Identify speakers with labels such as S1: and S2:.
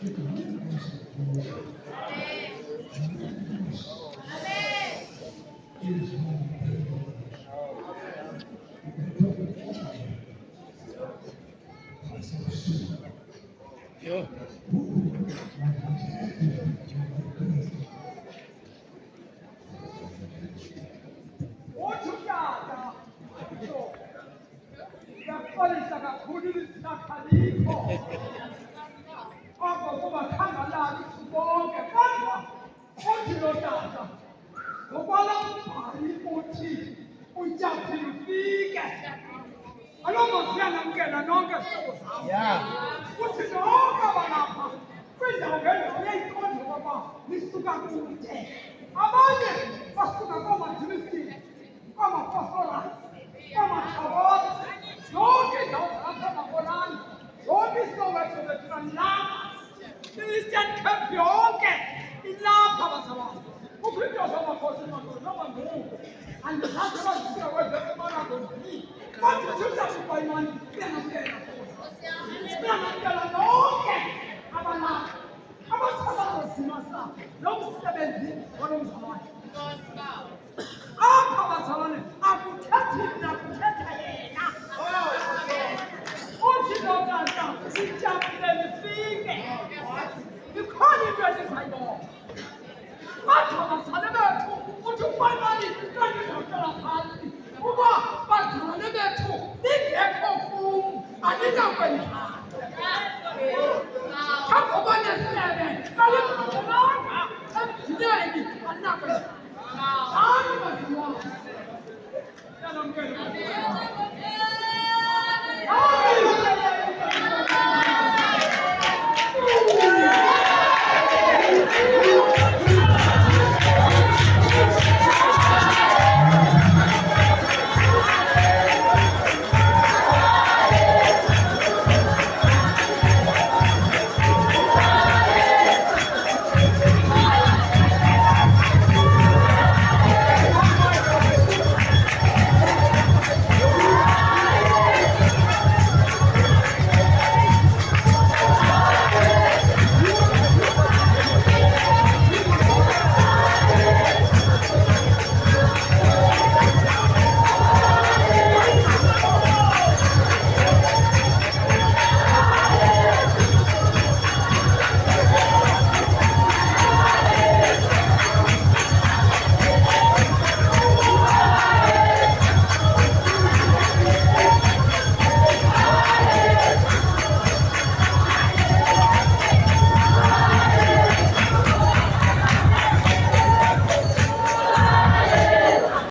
S1: Yo.
S2: Yakolisa kakhulu lisinakhalikho oko kubathangalali bonke kodwa uthi lo tata ngokwala umbhali uthi utyaphile ufike alongozi yanamkela nonke zihlobo zam uthi nonke abalapha kwindawo ngendawo yayiqonda okoba lisuka kude abanye basuka koomajulisti kwamafosola kwamathawara zonke indawo zalapha emaholani zonke isoweto bethuna nilapha i-eastern cape yonke ilapha bazabazi kukho into zamakhosi emakhosi noba ngoku andizazi abazifika kwezeemanakozini kodwa uthuthakuba imani uyanamkela uyanamkela nonke abalapha abathabazozimasa lo msebenzi walo mzalwane apha bazalwane akuthethi mna kuthetha yena uthi lo tata ityaphile nifike ikhona into endizayibona bathi